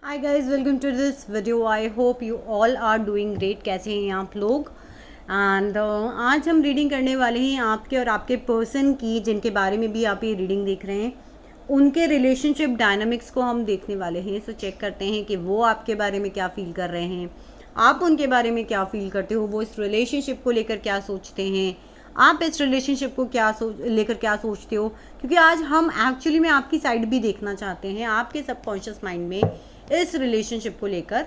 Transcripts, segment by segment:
Hi guys, welcome to this video. I hope you all are doing great. कैसे हैं आप लोग? And आज हम रीडिंग करने वाले हैं आपके और आपके पर्सन की, जिनके बारे में भी आप ये रीडिंग देख रहे हैं, उनके रिलेशनशिप डायनामिक्स को हम देखने वाले हैं। सो चेक करते हैं कि वो आपके बारे में क्या फील कर रहे हैं, आप उनके बारे में क्या फील करते हो, वो इस रिलेशनशिप को लेकर क्या सोचते हैं, आप इस रिलेशनशिप को लेकर क्या सोचते हो। क्योंकि आज हम एक्चुअली में आपकी साइड भी देखना चाहते हैं, आपके सबकॉन्शियस माइंड में इस रिलेशनशिप को लेकर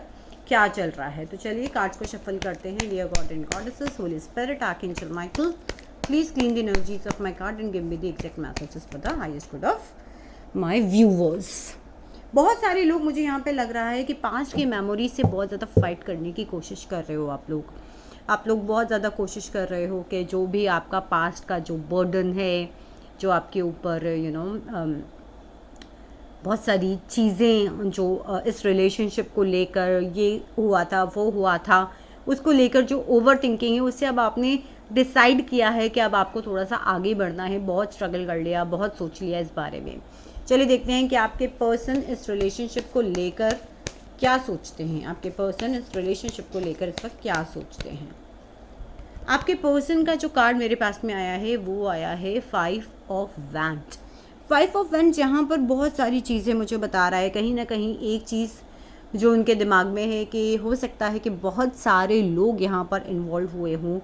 क्या चल रहा है। तो चलिए कार्ड्स को शफल करते हैं। Dear God and goddesses, holy spirit, archangel Michael, please clean the energies of my card and give me the exact messages for the highest good of my viewers. बहुत सारे लोग, मुझे यहाँ पे लग रहा है कि पास्ट की मेमोरी से बहुत ज़्यादा फाइट करने की कोशिश कर रहे हो आप लोग बहुत ज़्यादा कोशिश कर रहे हो कि जो भी आपका पास्ट का जो बर्डन है, जो आपके ऊपर बहुत सारी चीज़ें जो इस रिलेशनशिप को लेकर ये हुआ था वो हुआ था, उसको लेकर जो ओवर थिंकिंग है, उससे अब आपने डिसाइड किया है कि अब आपको थोड़ा सा आगे बढ़ना है। बहुत स्ट्रगल कर लिया, बहुत सोच लिया इस बारे में। चलिए देखते हैं कि आपके पर्सन इस रिलेशनशिप को लेकर क्या सोचते हैं। आपके पर्सन इस रिलेशनशिप को लेकर इस वक्त क्या सोचते हैं। आपके पर्सन का जो कार्ड मेरे पास में आया है वो आया है 5 ऑफ वैंड। 5 ऑफ वैंड यहाँ पर बहुत सारी चीज़ें मुझे बता रहा है। कहीं ना कहीं एक चीज़ जो उनके दिमाग में है कि हो सकता है कि बहुत सारे लोग यहाँ पर इन्वॉल्व हुए हों,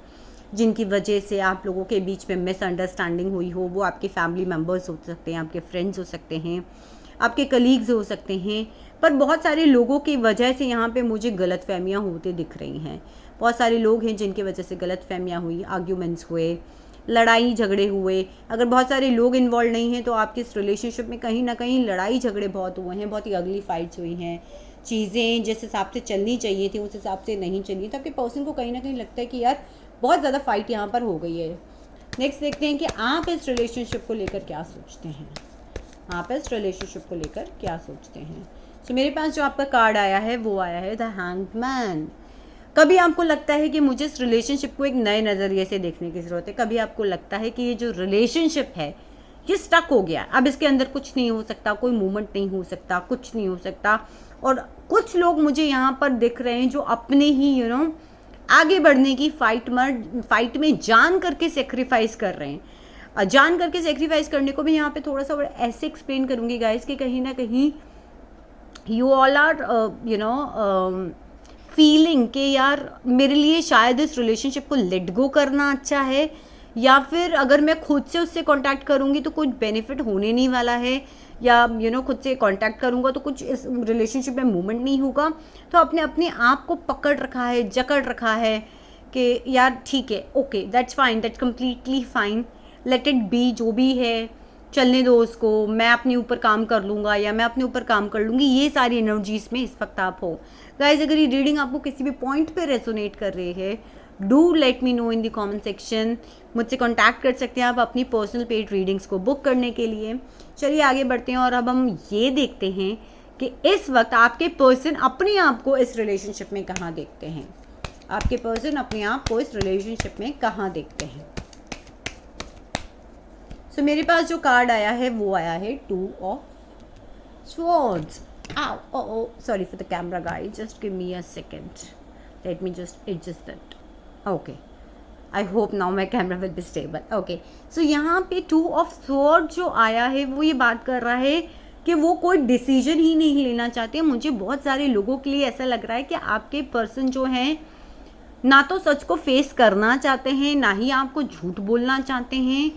जिनकी वजह से आप लोगों के बीच में मिसअंडरस्टैंडिंग हुई हो। वो आपके फैमिली मेम्बर्स हो सकते हैं, आपके फ्रेंड्स हो सकते हैं, आपके कलीग्स हो सकते हैं, पर बहुत सारे लोगों की वजह से यहाँ पे मुझे गलतफहमियाँ होते दिख रही हैं। बहुत सारे लोग हैं जिनकी वजह से गलतफहमियाँ हुई, आर्ग्यूमेंट्स हुए, लड़ाई झगड़े हुए। अगर बहुत सारे लोग इन्वॉल्व नहीं हैं तो आपके इस रिलेशनशिप में कहीं ना कहीं लड़ाई झगड़े बहुत हुए हैं, बहुत ही अगली फाइट्स हुई हैं। चीज़ें जिस हिसाब से चलनी चाहिए थी उस हिसाब से नहीं चली, तो आपके पर्सन को कहीं ना कहीं लगता है कि यार बहुत ज़्यादा फाइट यहाँ पर हो गई है। नेक्स्ट देखते हैं कि आप इस रिलेशनशिप को लेकर क्या सोचते हैं। आप इस रिलेशनशिप को लेकर क्या सोचते हैं। तो मेरे पास जो आपका कार्ड आया है वो आया है द हैंग्ड मैन। कभी आपको लगता है कि मुझे इस रिलेशनशिप को एक नए नज़रिए से देखने की ज़रूरत है। कभी आपको लगता है कि ये जो रिलेशनशिप है ये स्टक हो गया, अब इसके अंदर कुछ नहीं हो सकता, कोई मूवमेंट नहीं हो सकता, कुछ नहीं हो सकता। और कुछ लोग मुझे यहाँ पर दिख रहे हैं जो अपने ही आगे बढ़ने की फाइट में जान करके सेक्रीफाइस कर रहे हैं। जान करके सेक्रीफाइस करने को भी यहाँ पे थोड़ा सा ऐसे एक्सप्लेन करूँगी गाइस कि कहीं ना कहीं यू ऑल आर फीलिंग कि यार मेरे लिए शायद इस रिलेशनशिप को लेट गो करना अच्छा है, या फिर अगर मैं खुद से उससे कांटेक्ट करूँगी तो कुछ बेनिफिट होने नहीं वाला है, या खुद से कांटेक्ट करूँगा तो कुछ इस रिलेशनशिप में मूवमेंट नहीं होगा। तो अपने अपने आप को पकड़ रखा है, जकड़ रखा है कि यार ठीक है, okay that's fine, that's completely fine, let it be, जो भी है चलने दो उसको, मैं अपने ऊपर काम कर लूँगा या मैं अपने ऊपर काम कर लूँगी। ये सारी एनर्जीज में इस वक्त आप हो। गाइज, अगर ये रीडिंग आपको किसी भी पॉइंट पे रेजोनेट कर रही है, do let me know in the comment section. मुझसे कांटेक्ट कर सकते हैं आप अपनी पर्सनल पेड रीडिंग्स को बुक करने के लिए। चलिए आगे बढ़ते हैं और अब हम ये देखते हैं कि इस वक्त आपके पर्सन अपने आप को इस रिलेशनशिप में कहाँ देखते हैं। आपके पर्सन अपने आप को इस रिलेशनशिप में कहाँ देखते हैं। सो मेरे पास जो कार्ड आया है वो आया है 2 of swords. Sorry for the camera guys, just give me a second, let me just adjust that. Okay, I hope now my camera will be stable. Okay, so यहाँ पे 2 ऑफ स्वॉर्ड जो आया है वो ये बात कर रहा है कि वो कोई डिसीजन ही नहीं लेना चाहते। मुझे बहुत सारे लोगों के लिए ऐसा लग रहा है कि आपके पर्सन जो हैं ना तो सच को फेस करना चाहते हैं, ना ही आपको झूठ बोलना चाहते हैं,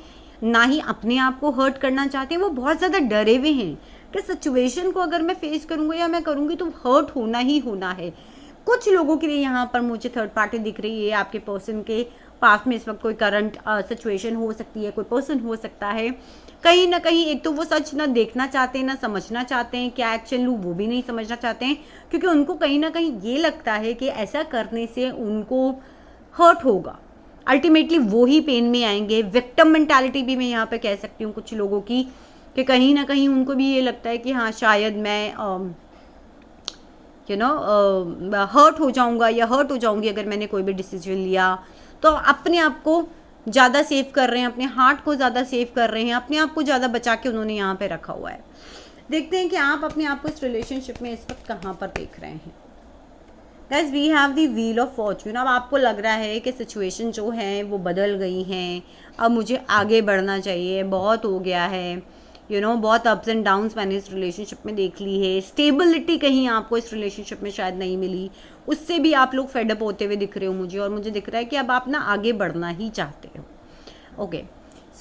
ना ही अपने आप को हर्ट करना चाहते हैं। वो बहुत ज़्यादा डरे हुए हैं कि सिचुएशन को अगर मैं फेस करूँगा या मैं करूँगी तो हर्ट होना ही होना है। कुछ लोगों के लिए यहाँ पर मुझे थर्ड पार्टी दिख रही है। आपके पर्सन के पास में इस वक्त कोई करंट सिचुएशन हो सकती है, कोई पर्सन हो सकता है। कहीं ना कहीं एक तो वो सच ना देखना चाहते हैं, ना समझना चाहते हैं, क्या एक्शन लूँ वो भी नहीं समझना चाहते हैं, क्योंकि उनको कहीं ना कहीं ये लगता है कि ऐसा करने से उनको हर्ट होगा, अल्टीमेटली वो ही पेन में आएंगे। विक्टिम मेंटालिटी भी मैं यहाँ पे कह सकती हूँ कुछ लोगों की, कि कहीं ना कहीं उनको भी ये लगता है कि हाँ शायद मैं हर्ट हो जाऊँगा या हर्ट हो जाऊँगी अगर मैंने कोई भी डिसीजन लिया। तो अपने आप को ज़्यादा सेव कर रहे हैं, अपने हार्ट को ज़्यादा सेव कर रहे हैं, अपने आप को ज़्यादा बचा के उन्होंने यहाँ पे रखा हुआ है। देखते हैं कि आप अपने आप को इस रिलेशनशिप में इस वक्त कहाँ पर देख रहे हैं। Guys we have the wheel of fortune. अब आपको लग रहा है कि सिचुएशन जो है वो बदल गई हैं, अब मुझे आगे बढ़ना चाहिए, बहुत हो गया है, बहुत अप्स एंड डाउन्स मैंने इस रिलेशनशिप में देख ली है, स्टेबिलिटी कहीं आपको इस रिलेशनशिप में शायद नहीं मिली, उससे भी आप लोग फेडअप होते हुए दिख रहे हो मुझे, और मुझे दिख रहा है कि अब आप ना आगे बढ़ना ही चाहते हो। ओके,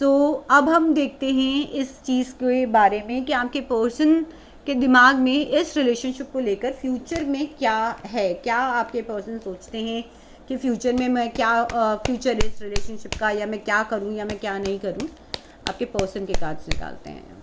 सो अब हम देखते हैं इस चीज़ के बारे में कि आपके पर्सन के दिमाग में इस रिलेशनशिप को लेकर फ्यूचर में क्या है, क्या आपके पर्सन सोचते हैं कि फ्यूचर में मैं क्या फ्यूचर इस रिलेशनशिप का, या मैं क्या करूं या मैं क्या नहीं करूं। आपके पर्सन के कार्ड्स निकालते हैं।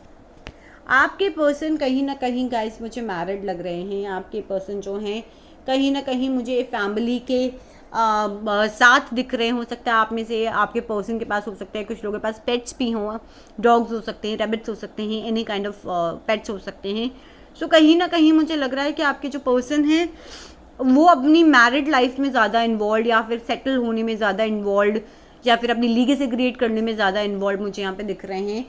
आपके पर्सन कहीं ना कहीं गाइस मुझे मैरिड लग रहे हैं। आपके पर्सन जो हैं कहीं ना कहीं मुझे फैमिली के साथ दिख रहे। हो सकता है आप में से आपके पर्सन के पास हो सकता है, कुछ लोगों के पास पेट्स भी हों, डॉग्स हो सकते हैं, रैबिट्स हो सकते हैं, एनी काइंड ऑफ पेट्स हो सकते हैं। सो कहीं ना कहीं मुझे लग रहा है कि आपके जो पर्सन हैं वो अपनी मैरिड लाइफ में ज़्यादा इन्वॉल्व, या फिर सेटल होने में ज़्यादा इन्वॉल्व, या फिर अपनी लीगेसी क्रिएट करने में ज़्यादा इन्वॉल्व मुझे यहाँ पे दिख रहे हैं।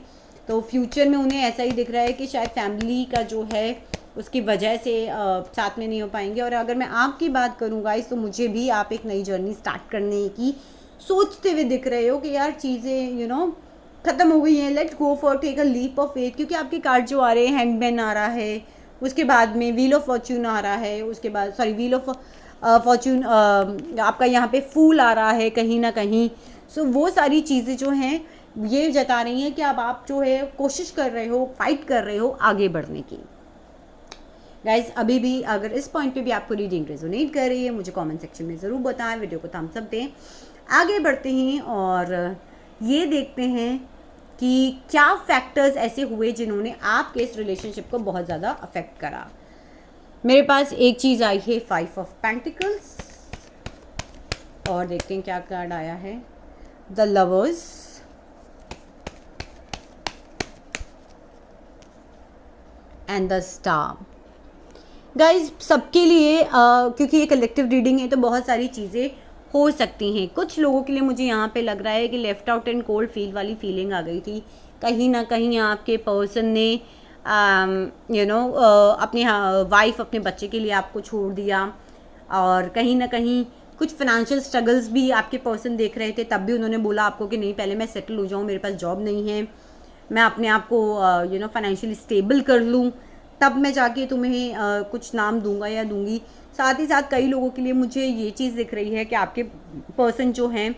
तो फ्यूचर में उन्हें ऐसा ही दिख रहा है कि शायद फैमिली का जो है उसकी वजह से साथ में नहीं हो पाएंगे। और अगर मैं आपकी बात करूँ गाइस, तो मुझे भी आप एक नई जर्नी स्टार्ट करने की सोचते हुए दिख रहे हो कि यार चीज़ें ख़त्म हो गई हैं, let's go for take a leap of faith. क्योंकि आपके कार्ड जो आ रहे हैं, हैंगमैन आ रहा है, उसके बाद में व्हील ऑफ फॉर्च्यून आ रहा है, उसके बाद व्हील ऑफ फॉर्च्यून आपका यहाँ पे फूल आ रहा है कहीं ना कहीं। सो वो सारी चीज़ें जो हैं ये जता रही हैं कि अब आप जो है कोशिश कर रहे हो, फाइट कर रहे हो आगे बढ़ने की। गाइज अभी भी अगर इस पॉइंट पे भी आपको रीडिंग रेजोनेट कर रही है, मुझे कमेंट सेक्शन में ज़रूर बताएं, वीडियो को थम्स अप दें। आगे बढ़ते हैं और ये देखते हैं कि क्या फैक्टर्स ऐसे हुए जिन्होंने आपके इस रिलेशनशिप को बहुत ज़्यादा अफेक्ट करा। मेरे पास एक चीज़ आई है 5 ऑफ पेंटिकल्स, और देखते हैं क्या कार्ड आया है, the lovers, and the star. Guys सबके लिए क्योंकि ये कलेक्टिव रीडिंग है तो बहुत सारी चीज़ें हो सकती हैं। कुछ लोगों के लिए मुझे यहाँ पे लग रहा है कि left out and cold feel वाली फीलिंग आ गई थी। कहीं ना कहीं आपके पर्सन ने अपनी वाइफ, अपने बच्चे के लिए आपको छोड़ दिया, और कहीं ना कहीं कुछ फाइनेंशियल स्ट्रगल्स भी आपके पर्सन देख रहे थे। तब भी उन्होंने बोला आपको कि नहीं, पहले मैं सेटल हो जाऊँ, मेरे पास जॉब नहीं है, मैं अपने आप को फाइनेंशियली स्टेबल कर लूँ, तब मैं जाके तुम्हें कुछ नाम दूंगा या दूंगी। साथ ही साथ कई लोगों के लिए मुझे ये चीज़ दिख रही है कि आपके पर्सन जो हैं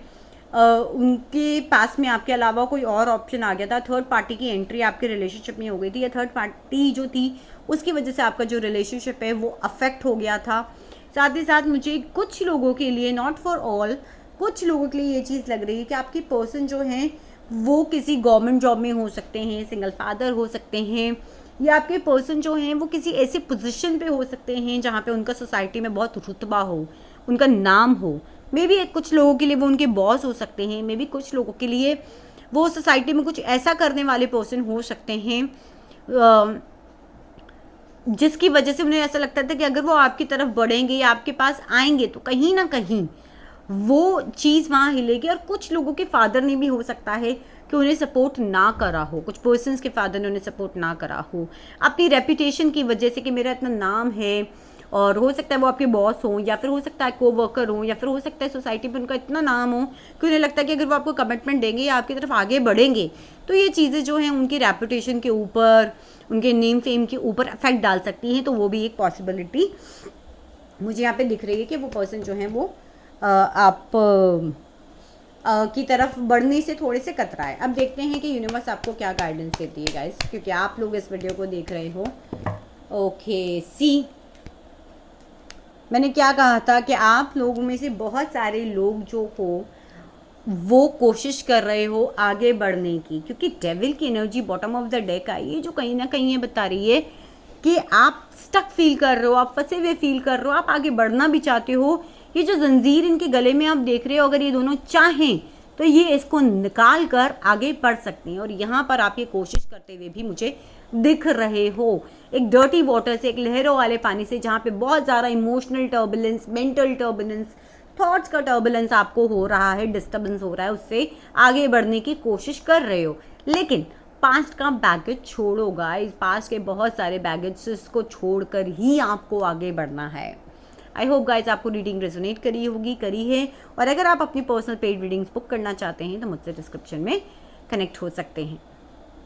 उनके पास में आपके अलावा कोई और ऑप्शन आ गया था। थर्ड पार्टी की एंट्री आपके रिलेशनशिप में हो गई थी, या थर्ड पार्टी जो थी उसकी वजह से आपका जो रिलेशनशिप है वो अफेक्ट हो गया था। साथ ही साथ मुझे कुछ लोगों के लिए, नॉट फॉर ऑल, कुछ लोगों के लिए ये चीज़ लग रही है कि आपके पर्सन जो हैं वो किसी गवर्नमेंट जॉब में हो सकते हैं, सिंगल फादर हो सकते हैं, या आपके पर्सन जो हैं वो किसी ऐसे पोजीशन पे हो सकते हैं जहाँ पे उनका सोसाइटी में बहुत रुतबा हो, उनका नाम हो। मे बी कुछ लोगों के लिए वो उनके बॉस हो सकते हैं, मे बी कुछ लोगों के लिए वो सोसाइटी में कुछ ऐसा करने वाले पर्सन हो सकते हैं जिसकी वजह से उन्हें ऐसा लगता था कि अगर वो आपकी तरफ बढ़ेंगे या आपके पास आएंगे तो कहीं ना कहीं वो चीज़ वहाँ हिलेगी। और कुछ लोगों के फादर ने भी हो सकता है कि उन्हें सपोर्ट ना करा हो, कुछ पर्सन्स के फादर ने उन्हें सपोर्ट ना करा हो, अपनी रेपुटेशन की वजह से कि मेरा इतना नाम है, और हो सकता है वो आपके बॉस हों, या फिर हो सकता है को वर्कर हों, या फिर हो सकता है सोसाइटी में उनका इतना नाम हो कि उन्हें लगता है कि अगर वो आपको कमिटमेंट देंगे या आपकी तरफ आगे बढ़ेंगे तो ये चीज़ें जो हैं उनकी रेपुटेशन के ऊपर, उनके नेम फेम के ऊपर इफेक्ट डाल सकती हैं। तो वो भी एक पॉसिबिलिटी मुझे यहाँ पे दिख रही है कि वो पर्सन जो है वो आप की तरफ बढ़ने से थोड़े से कतरा है। अब देखते हैं कि यूनिवर्स आपको क्या गाइडेंस देती है गाइस, क्योंकि आप लोग इस वीडियो को देख रहे हो। ओके, सी मैंने क्या कहा था कि आप लोगों में से बहुत सारे लोग जो हो वो कोशिश कर रहे हो आगे बढ़ने की, क्योंकि डेविल की energy bottom of the deck आई है जो कहीं ना कहीं ये बता रही है कि आप स्टक फील कर रहे हो, आप फंसे हुए फील कर रहे हो, आप आगे बढ़ना भी चाहते हो। ये जो जंजीर इनके गले में आप देख रहे हो, अगर ये दोनों चाहें तो ये इसको निकाल कर आगे बढ़ सकते हैं। और यहाँ पर आप ये कोशिश करते हुए भी मुझे दिख रहे हो, एक डर्टी वाटर से, एक लहरों वाले पानी से, जहाँ पे बहुत ज़्यादा emotional turbulence, mental turbulence, thoughts का टर्बुलेंस आपको हो रहा है, डिस्टर्बेंस हो रहा है, उससे आगे बढ़ने की कोशिश कर रहे हो। लेकिन पास्ट का बैगेज छोड़ो गाइस, पास्ट के बहुत सारे बैगेजेस को छोड़कर ही आपको आगे बढ़ना है। आई होप गाइस आपको रीडिंग रेजोनेट करी है। और अगर आप अपनी पर्सनल पेड रीडिंग्स बुक करना चाहते हैं तो मुझसे डिस्क्रिप्शन में कनेक्ट हो सकते हैं।